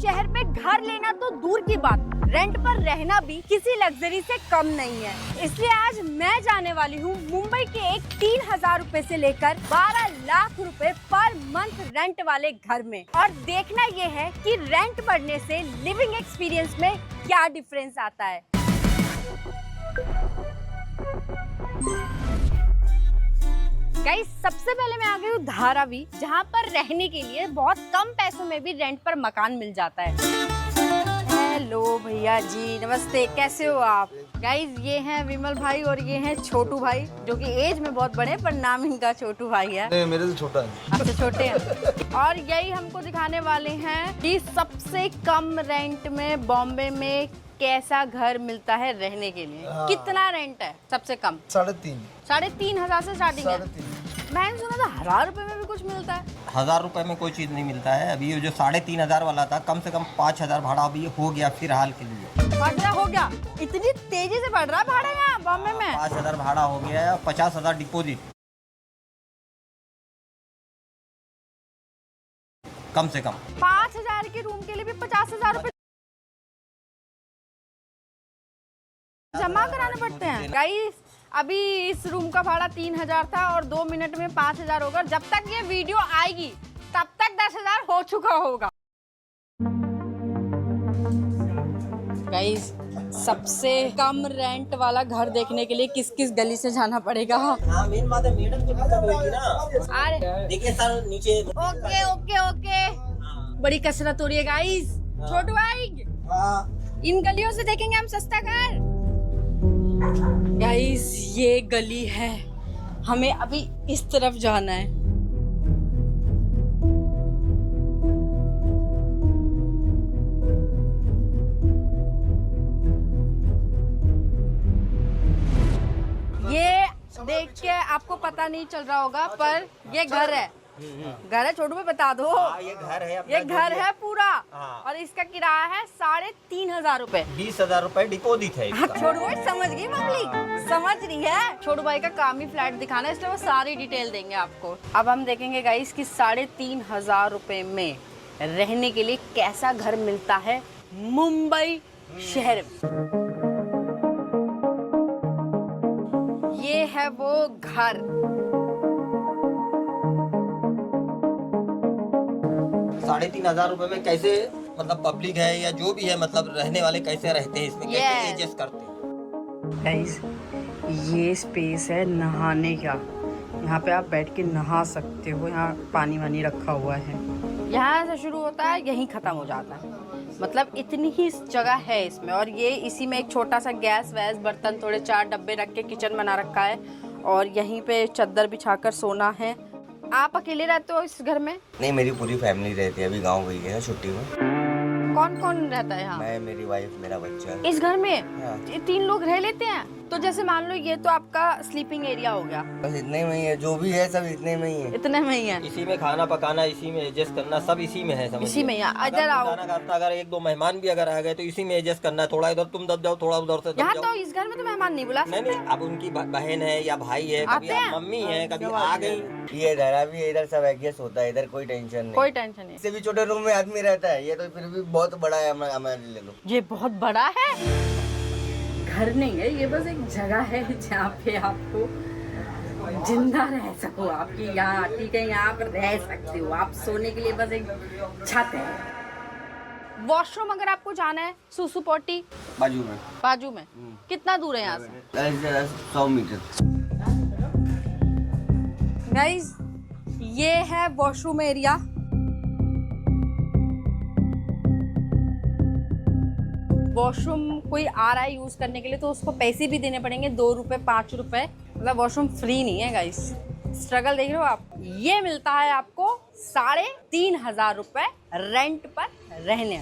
शहर में घर लेना तो दूर की बात, रेंट पर रहना भी किसी लग्जरी से कम नहीं है। इसलिए आज मैं जाने वाली हूँ मुंबई के एक 3,000 रुपए से लेकर 12 लाख रुपए पर मंथ रेंट वाले घर में, और देखना ये है कि रेंट बढ़ने से लिविंग एक्सपीरियंस में क्या डिफरेंस आता है। गाइस, सबसे पहले मैं आ गई हूँ धारावी, जहाँ पर रहने के लिए बहुत कम पैसों में भी रेंट पर मकान मिल जाता है। हेलो भैया जी, नमस्ते, कैसे हो आप? गाइस, ये हैं विमल भाई और ये हैं छोटू भाई, जो कि एज में बहुत बड़े पर नाम इनका छोटू भाई है। नहीं, मेरे से छोटा है। अच्छा, छोटे हैं। और यही हमको दिखाने वाले हैं कि सबसे कम रेंट में बॉम्बे में कैसा घर मिलता है रहने के लिए। कितना रेंट है सबसे कम? 3,500 से स्टार्टिंग है। मैंने सुना था 1,000 रुपए में भी कुछ मिलता है। 1,000 रुपए में कोई चीज़ नहीं मिलता है। अभी जो 3,500 वाला था, कम से कम 5,000 भाड़ा अभी हो गया फिलहाल के लिए। भाड़ा हो गया? इतनी तेजी से बढ़ रहा है भाड़ा यहाँ बॉम्बे में? 5,000 भाड़ा हो गया है, 50,000 डिपोजिट कम से कम। 5,000 के रूम के लिए भी 50,000 रुपए जमा कराने पड़ते हैं। गाइस, अभी इस रूम का भाड़ा 3,000 था और 2 मिनट में 5,000 होगा। जब तक ये वीडियो आएगी तब तक 10,000 हो चुका होगा। गाइस, सबसे कम रेंट वाला घर देखने के लिए किस किस गली से जाना पड़ेगा? हाँ, मेन बात है, मैडम को दिक्कत होगी ना। अरे देखिए सर, नीचे। ओके ओके ओके, बड़ी कसरत हो रही है गाइस। छोटू भाई, इन गलियों से देखेंगे हम सस्ता घर। गाइस, ये गली है, हमें अभी इस तरफ जाना है। ये देख के आपको पता नहीं चल रहा होगा, पर ये घर है। घर है, छोटू भाई बता दो। ये घर है, ये घर है पूरा। हाँ। और इसका किराया है 3,500 रुपए। 20,000 रुपए डिपोजिट है इसका। छोटू भाई समझ गई, पब्लिक समझ रही है। छोटू भाई का काम ही फ्लैट दिखाना है, इसलिए वो सारी डिटेल देंगे आपको। अब हम देखेंगे गाइस कि 3,500 रुपए में रहने के लिए कैसा घर मिलता है मुंबई शहर में। ये है वो घर। 3,500 रुपए में कैसे, मतलब पब्लिक है या जो भी है, मतलब रहने वाले कैसे रहते हैं इसमें, कैसे एडजस्ट करते हैं? गाइस, ये स्पेस है नहाने का। यहाँ पे आप बैठ के नहा सकते हो। यहाँ पानी वानी रखा हुआ है। यहाँ से शुरू होता है, यहीं खत्म हो जाता है। मतलब इतनी ही जगह है इसमें। और ये इसी में एक छोटा सा गैस वैस बर्तन, थोड़े 4 डब्बे रख के किचन बना रखा है। और यहीं पे चादर बिछाकर सोना है। आप अकेले रहते हो इस घर में? नहीं, मेरी पूरी फैमिली रहती है। अभी गाँव गई है छुट्टी में। कौन कौन रहता है यहाँ? मैं, मेरी वाइफ, मेरा बच्चा। इस घर में हाँ। 3 लोग रह लेते हैं? तो जैसे मान लो ये तो आपका स्लीपिंग एरिया हो गया। बस इतने में ही है, जो भी है सब इतने में ही है। इतने में ही है? इसी में खाना पकाना, इसी में एडजस्ट करना, सब इसी में है। समझिए, इसी में ही। इधर आओ। खाना खाता, अगर 1-2 मेहमान भी अगर आ गए तो इसी में एडजस्ट करना है। थोड़ा इधर तुम दब जाओ, थोड़ा उधर से दब यहाँ जाओ। तो इस घर में तो मेहमान नहीं बुला सकते। नहीं, अब उनकी बहन है या भाई है, कभी आते हैं? मम्मी है, कभी आ गई। ये डरा भी है, इधर सब एडजस्ट होता है, इधर कोई टेंशन नहीं। कोई टेंशन नहीं। इससे भी छोटे रूम में आदमी रहता है, ये तो फिर भी बहुत बड़ा है। हमारे ले लो, ये बहुत बड़ा है। घर नहीं है ये, बस एक जगह है जहाँ पे आपको जिंदा रह सको। आपकी यहाँ, ठीक है, यहाँ पर रह सकते हो आप। सोने के लिए बस एक छत है। वॉशरूम अगर आपको जाना है, सुसु पोटी बाजू में। बाजू में? कितना दूर है यहाँ से? 100 मीटर। गाइस, ये है वॉशरूम एरिया। वॉशरूम कोई आ रहा है यूज करने के लिए तो उसको पैसे भी देने पड़ेंगे, 2 रुपए 5 रुपए। मतलब वॉशरूम फ्री नहीं है गाइस। स्ट्रगल देख रहे हो आप? ये मिलता है आपको 3,500 रुपए रेंट पर रहने।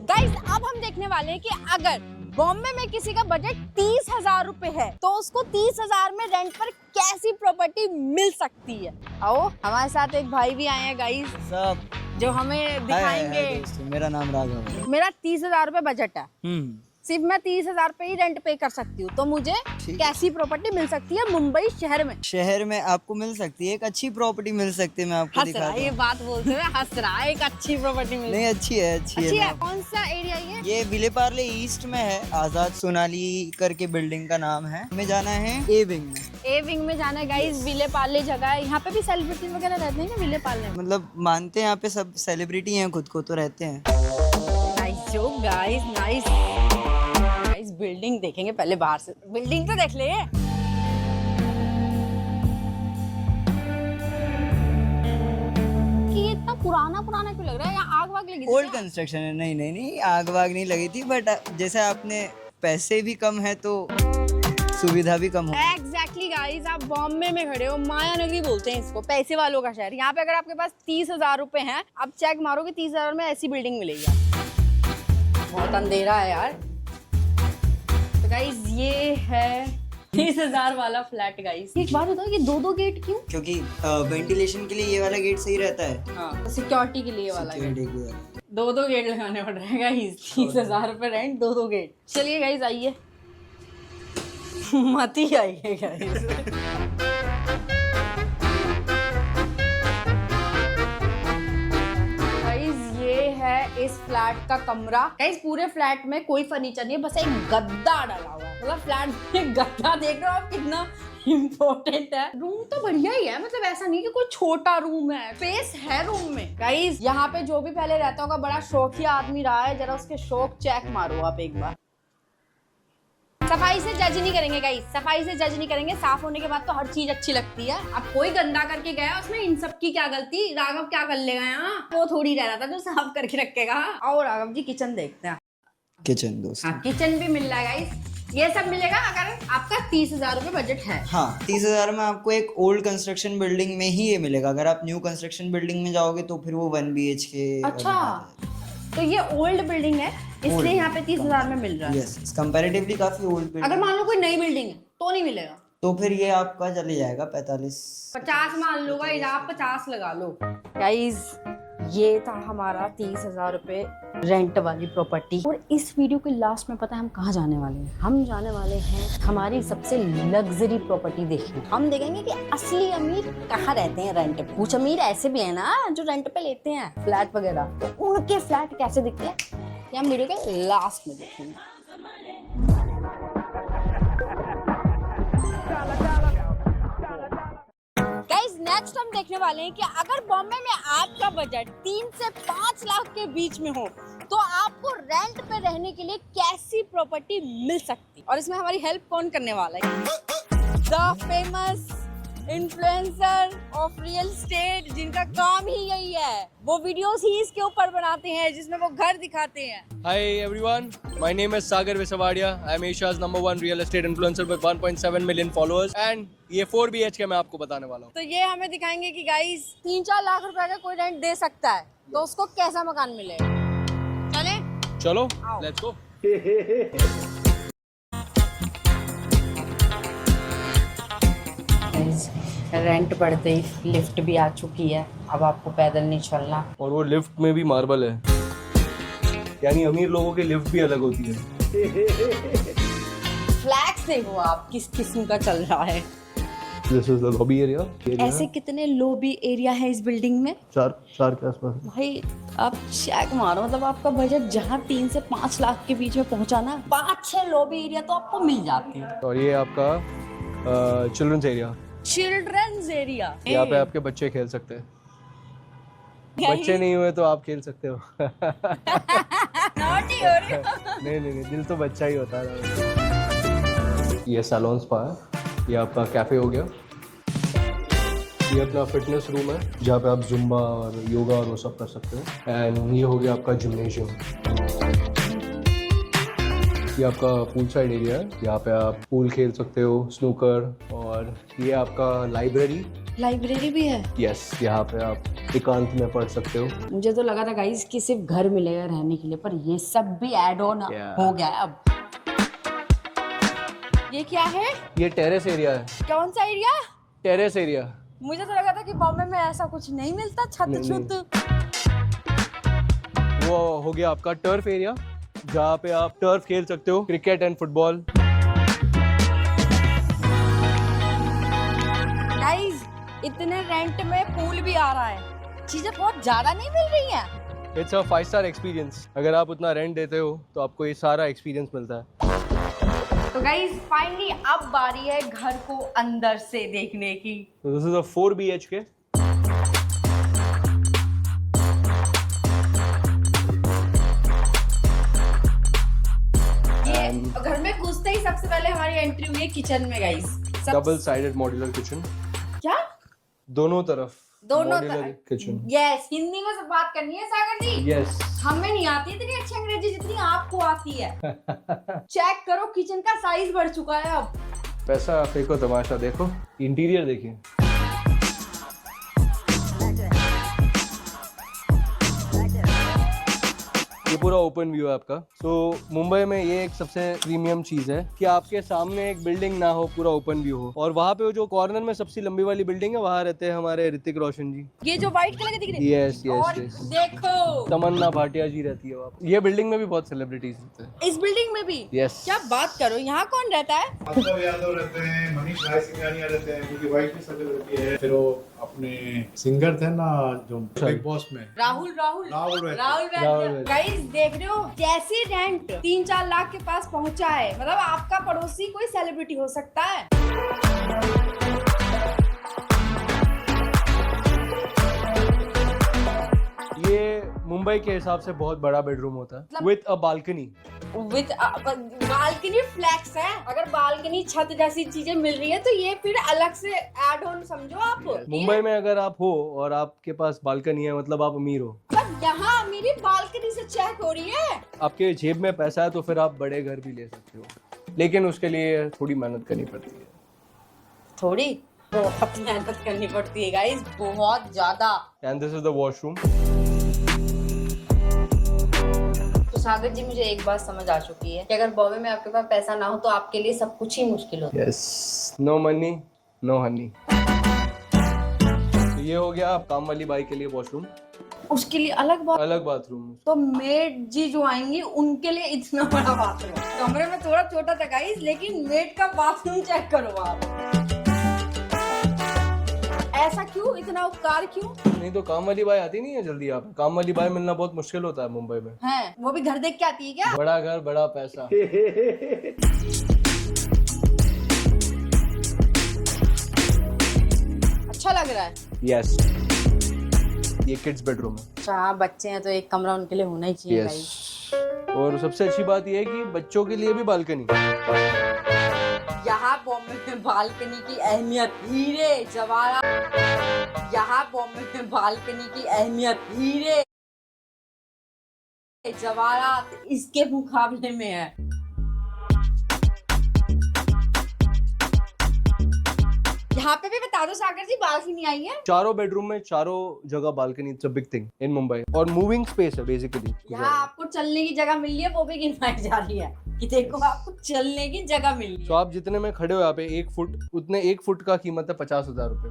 गाइस, अब हम देखने वाले हैं कि अगर बॉम्बे में किसी का बजट 30,000 रुपए है तो उसको 30,000 में रेंट पर कैसी प्रॉपर्टी मिल सकती है। आओ, हमारे साथ एक भाई भी आए हैं गाइस, जो हमें दिखाएंगे। मेरा नाम राघव है। मेरा 30,000 रुपए बजट है। सिर्फ मैं 30,000 पे ही रेंट पे कर सकती हूँ, तो मुझे कैसी प्रॉपर्टी मिल सकती है मुंबई शहर में? शहर में आपको मिल सकती है, एक अच्छी प्रॉपर्टी मिल सकती है, मैं आपको हंस दिखा रहा है, ये बात बोलते हुए हंस रहा है, एक अच्छी प्रॉपर्टी मिल नहीं अच्छी है, अच्छी है। मैं- कौन सा एरिया ये? विले पार्ले ईस्ट में है, आजाद सोनाली करके बिल्डिंग का नाम है। हमें जाना है ए विंग में। ए विंग में जाना है गाइस, विले पार्ले जगह है। यहाँ पे भी सेलिब्रिटी वगैरह रहते हैं ना विले पार्ले में? मतलब मानते हैं यहाँ पे सब सेलिब्रिटी हैं, खुद को तो रहते हैं। Nice joke guys, nice guys. Building देखेंगे पहले, बाहर से बिल्डिंग तो देख ले। कि ये इतना पुराना पुराना क्यों लग रहा है? यहाँ आग वाग लगी थी ओल्ड क्या? कंस्ट्रक्शन है। नहीं नहीं नहीं, आग वाग नहीं लगी थी, बट जैसे आपने पैसे भी कम है तो सुविधा भी कम हो। एग्जैक्टली गाइस, आप बॉम्बे में खड़े हो, माया नगरी बोलते हैं इसको, पैसे वालों का शहर। यहाँ पे अगर आपके पास 30,000 रुपए हैं, आप चेक मारोगे 30,000 में ऐसी बिल्डिंग मिलेगी आपको। बहुत अंधेरा है यार। तो गाइस ये है 30,000 वाला फ्लैट गाइस। एक बात बताओ, ये दो गेट क्यों? क्योंकि वेंटिलेशन के लिए ये वाला गेट सही रहता है। हाँ, सिक्योरिटी के लिए वाला गेट। Security के लिए। दो गेट लगाने पड़ रहे हैं गाइस। 30,000 रुपए रेंट, दो गेट। चलिए गाइस आइए। मत ही आइए गाइस। गाइस ये है इस फ्लैट का कमरा। गाइस पूरे फ्लैट में कोई फर्नीचर नहीं है, बस एक गद्दा डाला हुआ है। मतलब फ्लैट में गद्दा देख रहे हो आप कितना इम्पोर्टेंट है। रूम तो बढ़िया ही है, मतलब ऐसा नहीं कि कोई छोटा रूम है, स्पेस है रूम में। गाइस यहाँ पे जो भी पहले रहता होगा, बड़ा शौकिया आदमी रहा है, जरा उसके शौक चेक मारो आप एक बार। सफाई से जज नहीं करेंगे गाइस, सफाई से जज नहीं करेंगे। साफ होने के बाद तो हर चीज अच्छी लगती है। अब कोई गंदा करके गया, उसमें इन सब की क्या गलती? राघव क्या कर लेगा यहाँ? वो थोड़ी रह रहा था जो साफ करके रखेगा। और राघव जी किचन देखते हैं। किचन दोस्त। हाँ, किचन भी मिल रहा है गाइस। ये सब मिलेगा अगर आपका 30,000 रुपए बजट है। हाँ, 30,000 में आपको एक ओल्ड कंस्ट्रक्शन बिल्डिंग में ही ये मिलेगा। अगर आप न्यू कंस्ट्रक्शन बिल्डिंग में जाओगे तो फिर वो 1 BHK। अच्छा, तो ये ओल्ड बिल्डिंग है, इसलिए यहाँ पे 30,000 में मिल रहा है। यस, कंपैरेटिवली काफी ओल्ड बिल्डिंग। अगर मान लो कोई नई बिल्डिंग है तो नहीं मिलेगा, तो फिर ये आपका चले जाएगा 45। 50 मान लो गाइस, आप 50 लगा लो। गाइस ये था हमारा 30,000 रुपए रेंट वाली प्रॉपर्टी। और इस वीडियो के लास्ट में पता है हम कहाँ जाने वाले हैं? हम जाने वाले हैं हमारी सबसे लग्जरी प्रॉपर्टी देखने। हम देखेंगे कि असली अमीर कहाँ रहते हैं रेंट पे। कुछ अमीर ऐसे भी है ना जो रेंट पे लेते हैं फ्लैट वगैरह, तो उनके फ्लैट कैसे दिखते हैं ये हम वीडियो के लास्ट में देखेंगे। गाइस नेक्स्ट हम देखने वाले हैं कि अगर बॉम्बे में आपका बजट 3 से 5 लाख के बीच में हो तो आपको रेंट पे रहने के लिए कैसी प्रॉपर्टी मिल सकती है। और इसमें हमारी हेल्प कौन करने वाला है? The famous influencer of real estate, जिनका काम ही यही है। वो वीडियोस ही इसके ऊपर बनाते हैं जिसमें वो घर दिखाते हैं। Hi everyone, my name is Sagar Visavadia. I am Asia's #1 real estate influencer with 1.7 million followers and ये 4 BHK मैं आपको बताने वाला हूँ। तो ये हमें दिखाएंगे कि गाइस 3-4 लाख रुपए का कोई रेंट दे सकता है तो उसको कैसा मकान मिलेगा। चले चलो, आओ। let's go। रेंट बढ़ते ही लिफ्ट भी आ चुकी है, अब आपको पैदल नहीं चलना। और वो लिफ्ट में भी मार्बल है, यानी अमीर लोगों की लिफ्ट भी अलग होती है। फ्लैग्स देखो आप किस किस्म का चल रहा है। This is the lobby area। ऐसे कितने लॉबी एरिया है इस बिल्डिंग में? 4 के आसपास। भाई आप चेक मारो, मतलब आपका बजट जहाँ 3 से 5 लाख के बीच में पहुंचा ना, 5-6 लॉबी एरिया तो आपको मिल जाते हैं। और ये आपका चिल्ड्रंस एरिया। चिल्ड्रंस एरिया, यहाँ पे आपके बच्चे खेल सकते हैं। बच्चे नहीं हुए तो आप खेल सकते हो। नॉटी हो रही हो। नहीं, दिल तो बच्चा ही होता है। ये सैलून स्पा है, ये आपका कैफे हो गया। ये अपना फिटनेस रूम है जहाँ पे आप जुम्बा और योगा और वो सब कर सकते हो। एंड ये हो गया आपका जिम्नेशियम। ये आपका पूल साइड एरिया है, यहाँ पे आप पूल खेल सकते हो, स्नूकर। और ये आपका लाइब्रेरी भी है। यस, यहाँ पे आप एकांत में पढ़ सकते हो। मुझे तो लगा था गाइस कि सिर्फ घर मिलेगा रहने के लिए, पर ये सब भी ऐड ऑन हो गया है अब। ये क्या है? ये टेरेस एरिया है। कौन सा एरिया? Terrace area. मुझे तो लगा था कि बॉम्बे में ऐसा कुछ नहीं मिलता, छत नहीं। छुत। वो हो गया आपका टर्फ एरिया। जहाँ पे आप टर्फ खेल सकते हो, क्रिकेट एंड फुटबॉल। गाइस इतने रेंट में पूल भी आ रहा है, चीजें बहुत ज्यादा नहीं मिल रही हैं। It's a 5 star experience. अगर आप उतना रेंट देते हो तो आपको ये सारा एक्सपीरियंस मिलता है। तो गाइस फाइनली अब बारी है घर को अंदर से देखने की। तो दिस इज अ 4 BHK। ये घर में घुसते ही सबसे पहले हमारी एंट्री हुई है किचन में guys. Double sided modular kitchen, क्या दोनों तरफ दोनों मॉड्यूलर किचन। यस, हिंदी में सब बात करनी है सागर जी। यस। हमें नहीं आती इतनी अच्छी अंग्रेजी जितनी आपको आती है। चेक करो किचन का साइज बढ़ चुका है अब। पैसा फेंको तमाशा देखो, इंटीरियर देखिए। ये पूरा ओपन व्यू है आपका। तो मुंबई में ये एक सबसे प्रीमियम चीज है कि आपके सामने एक बिल्डिंग ना हो, पूरा ओपन व्यू हो। और वहाँ पे जो कॉर्नर में सबसे लंबी वाली बिल्डिंग है, वहाँ रहते हैं हमारे ऋतिक रोशन जी। ये जो व्हाइट कलर के दिख रहे हैं, यस और यस। देखो तमन्ना भाटिया जी रहती है वहाँ पे। ये बिल्डिंग में भी बहुत सेलिब्रिटीज रहते हैं। इस बिल्डिंग में भी। यस। क्या बात करो, यहाँ कौन रहता है? माधव यादव रहते हैं, मनीष भाई सिंघानिया रहते हैं, उनकी वाइफ भी सेलिब्रिटी है। फिर वो अपने सिंगर थे ना जो बिग बॉस में, राहुल राहुल। गाइस देख रहे हो जैसी रेंट 3-4 लाख के पास पहुंचा है, मतलब आपका पड़ोसी कोई सेलिब्रिटी हो सकता है। ये मुंबई के हिसाब से बहुत बड़ा बेडरूम होता है with a balcony. With balcony फ्लैक्स है। अगर बालकनी छत जैसी चीजें मिल रही है तो ये फिर अलग से ऐड ऑन समझो आप। मुंबई में अगर आप हो और आपके पास बालकनी है, मतलब आप अमीर हो। मतलब यहाँ मेरी बालकनी से चेक हो रही है। आपके जेब में पैसा है तो फिर आप बड़े घर भी ले सकते हो, लेकिन उसके लिए थोड़ी मेहनत करनी पड़ती है। थोड़ी बहुत मेहनत करनी पड़ती है गाइस, बहुत ज्यादा। And this is the washroom. तो सागर जी, मुझे एक बात समझ आ चुकी है कि अगर बॉम्बे में आपके पास पैसा ना हो तो आपके लिए सब कुछ ही मुश्किल होता है। Yes, no money no honey. तो ये हो गया आप काम वाली बाई के लिए वॉशरूम। उसके लिए अलग बाथरूम। तो मेड जी जो आएंगी उनके लिए इतना बड़ा बाथरूम। कमरे में थोड़ा छोटा था गाइस, लेकिन मेड का बाथरूम चेक करो आप। ऐसा क्यों, इतना उपकार क्यों? नहीं तो काम वाली बाई आती नहीं है जल्दी। आप काम वाली बाई मिलना बहुत मुश्किल होता है मुंबई में। है, वो भी घर देख के आती है क्या? बड़ा घर बड़ा पैसा। अच्छा लग रहा है। यस। ये किड्स बेडरूम है। अच्छा, बच्चे हैं तो एक कमरा उनके लिए होना ही चाहिए गाइस। यस। और सबसे अच्छी बात यह है कि बच्चों के लिए भी बालकनी। यहाँ बॉम्बे में बालकनी की अहमियत हीरे जवाहरात। यहाँ बॉम्बे में बालकनी की अहमियत हीरे जवाहरात इसके मुकाबले में है। यहाँ पे भी बता दो सागर जी, बालकनी आई है। चारों बेडरूम में चारों जगह balcony. It's a big thing in Mumbai. और मूविंग स्पेस है बेसिकली। यहाँ आपको चलने की जगह मिल रही है, वो भी गिनवाई जा रही है कि देखो आपको चलने की जगह मिल रही तो है। आप जितने में खड़े हो यहाँ पे 1 फुट, उतने 1 फुट का कीमत है 50,000 रुपए।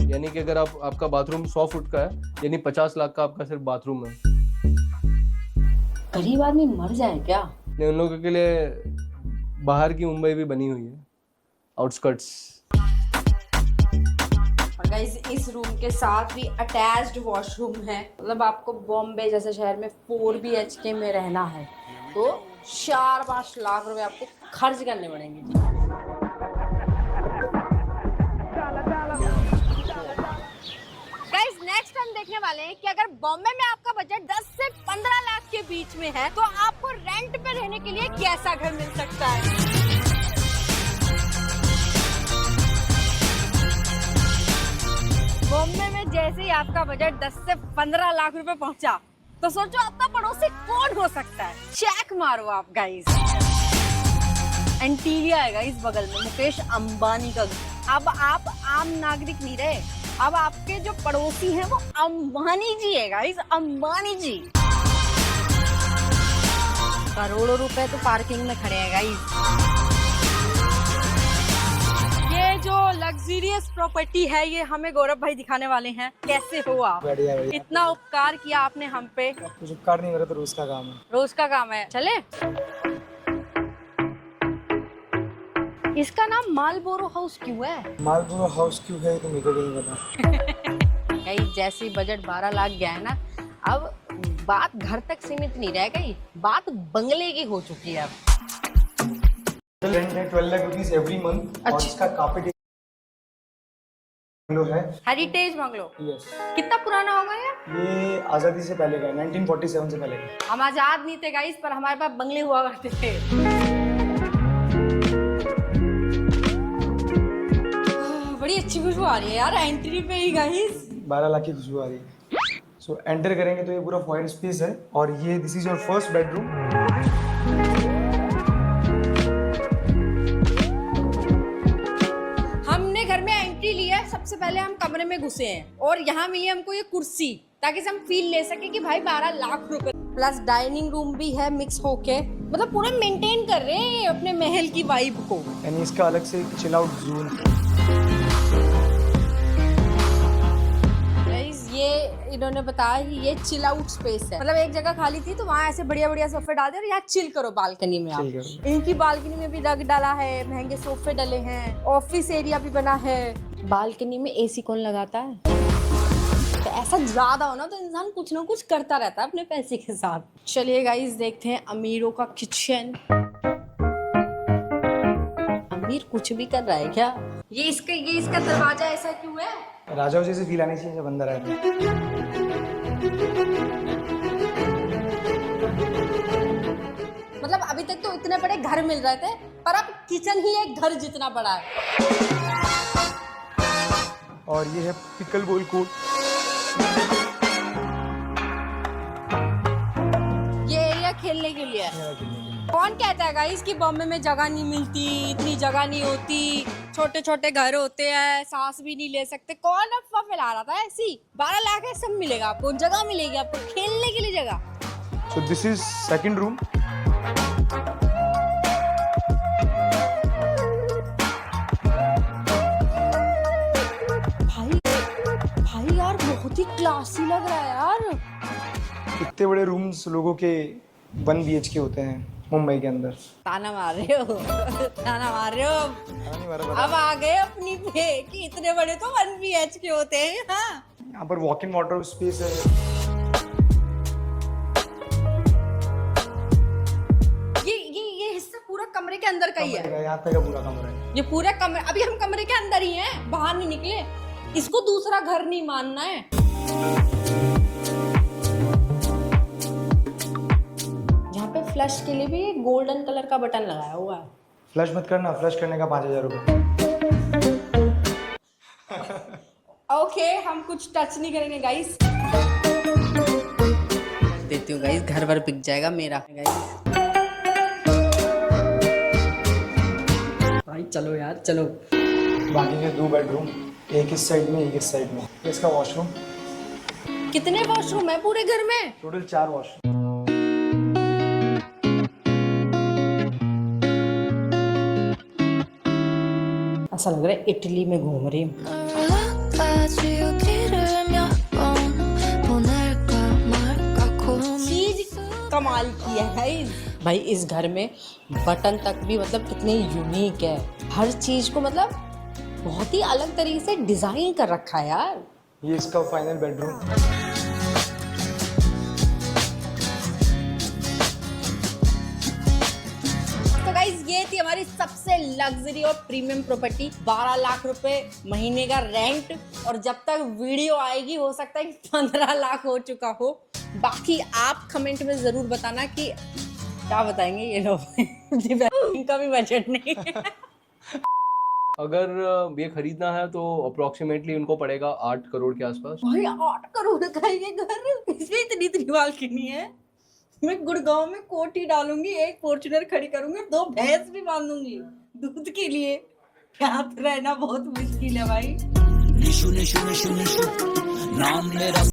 यानी कि अगर आपका बाथरूम 100 फुट का है, यानी 50 लाख का आपका सिर्फ बाथरूम है। गरीब आदमी मर जाए क्या? नहीं, उन लोगों के लिए बाहर की मुंबई भी बनी हुई है, आउटस्कर्ट्स। गाइस इस रूम के साथ भी अटैच्ड वॉशरूम है। मतलब आपको बॉम्बे जैसे शहर में 4 BHK में रहना है तो 4-5 लाख रुपए आपको खर्च करने पड़ेंगे। गाइस नेक्स्ट हम देखने वाले हैं कि अगर बॉम्बे में आपका बजट 10 से 15 लाख के बीच में है तो आपको रेंट पे रहने के लिए कैसा घर मिल सकता है। बॉम्बे में जैसे ही आपका बजट 10 से 15 लाख रुपए पहुंचा तो सोचो आपका पड़ोसी कौन हो सकता है। चेक मारो आप गाइस। एंटीलिया है गाइस बगल में, मुकेश अंबानी का घर। अब आप आम नागरिक नहीं रहे, अब आपके जो पड़ोसी हैं वो अंबानी जी है गाइस, अंबानी जी। करोड़ों रुपए तो पार्किंग में खड़े हैं गाइस। ये जो लग्जरी लग्जरियस प्रॉपर्टी है ये, हमें गौरव भाई दिखाने वाले हैं। कैसे हो आप? बढ़िया बढ़िया। इतना उपकार किया आपने हम पे। कुछ उपकार नहीं, मेरा तो रोज का काम है। रोज का काम है। चले। इसका नाम मालबोरो हाउस क्यों है? मालबोरो हाउस क्यों है तो मेरे को भी नहीं पता। कहीं जैसे बजट 12 लाख गया है ना, अब बात घर तक सीमित नहीं रह गई, बात बंगले की हो चुकी है अब। रेंट है 12 लाख रुपीस एवरी मंथ। और इसका कारपेट है हेरिटेज बंगलो। यस। कितना पुराना होगा ये आजादी से पहले का है, 1947 से पहले का। हम आजाद नहीं थे गाइस, पर हमारे पास बंगले हुआ करते थे। बड़ी अच्छी खुशबू आ रही है यार एंट्री पे ही गाइस। 12 लाख की खुशबू आ रही है। सो एंटर करेंगे तो ये पूरा फॉयर स्पेस है और ये this is your first bedroom. हमने घर में एंट्री ली है, सबसे पहले हम कमरे में घुसे हैं और यहाँ मिली हमको ये कुर्सी, ताकि हम फील ले सके कि भाई 12 लाख रुपए प्लस डाइनिंग रूम भी है मिक्स होके, मतलब पूरा मेंटेन कर रहे हैं अपने महल की वाइब को। यानी इसका अलग से चिल आउट जोन। ये इन्होंने बताया कि ये चिल आउट स्पेस है, मतलब एक जगह खाली थी तो वहाँ ऐसे बढ़िया बढ़िया सोफे डाल दे और यहाँ चिल करो बालकनी में। आप इनकी बालकनी में भी रग डाला है, महंगे सोफे डले हैं, ऑफिस एरिया भी बना है। बालकनी में एसी कौन लगाता है? तो ऐसा ज्यादा हो ना तो इंसान कुछ ना कुछ करता रहता है अपने पैसे के साथ। चलिए गाइस देखते हैं अमीरों का किचन। अमीर कुछ भी कर रहा है क्या? ये इसका दरवाजा ऐसा क्यों है? राजाओं जैसे फील आने चाहिए जब अंदर आए। मतलब अभी तक तो इतने बड़े घर मिल रहे थे, पर अब किचन ही एक घर जितना बड़ा है। और ये है पिकल बॉल कोर्ट। ये एरिया खेलने के लिए है। कौन कहता है गाइस कि बॉम्बे में जगह नहीं मिलती, इतनी जगह नहीं होती, छोटे छोटे घर होते हैं, सांस भी नहीं ले सकते? कौन अफवाह फैला रहा था ऐसी? 12 लाख है, सब मिलेगा आपको, जगह मिलेगी आपको खेलने के लिए जगह। So this is second room. भाई यार बहुत ही क्लासी लग रहा है यार। इतने बड़े रूम्स लोगों के 1 BHK होते हैं मुंबई के अंदर। ताना मार रहे हो, ताना मार रहे हो। अब आ गए अपनी पे कि इतने बड़े तो 1 BHK होते हैं। हाँ, यहाँ पर वॉक इन वाटर स्पेस है। ये हिस्सा पूरा कमरे के अंदर का ही है। यहाँ तक का पूरा कमरा है। ये पूरा कमरे, अभी हम कमरे के अंदर ही हैं, बाहर नहीं निकले। इसको दूसरा घर नहीं मानना है। यहाँ पे फ्लश के लिए भी गोल्डन कलर का बटन लगाया हुआ है। फ्लश मत करना, फ्लश करने का 5000 रुपये। ओके, हम कुछ टच नहीं करेंगे गाइस। देती हूँ गाइस, घर भर बिक जाएगा मेरा गाइस। भाई चलो यार चलो। बाकी के 2 बेडरूम, एक इस साइड में एक इस साइड में। इसका वॉशरूम। कितने वॉशरूम है पूरे घर में? Total 4 washroom. ऐसा लग रहा है इटली में घूम रही हूँ। चीज कमाल की है गाइस। भाई इस घर में बटन तक भी मतलब कितने यूनिक है, हर चीज को मतलब बहुत ही अलग तरीके से डिजाइन कर रखा है यार। ये इसका फाइनल बेडरूम। तो गाइस ये थी हमारी सबसे लग्जरी और प्रीमियम प्रॉपर्टी। 12 लाख रुपए महीने का रेंट, और जब तक वीडियो आएगी हो सकता है कि 15 लाख हो चुका हो। बाकी आप कमेंट में जरूर बताना कि क्या बताएंगे ये लोग। इनका भी बजट नहीं है। अगर ये खरीदना है तो अप्रोक्सीमेटली उनको पड़ेगा 8 करोड़ के आसपास। भाई 8 करोड़ का ये घर, इसमें इतनी बालकनी है। मैं गुड़गांव में कोठी डालूंगी, एक फॉर्च्यूनर खड़ी करूंगी, 2 भैंस भी बांधूंगी दूध के लिए। यहाँ पे रहना बहुत मुश्किल है भाई।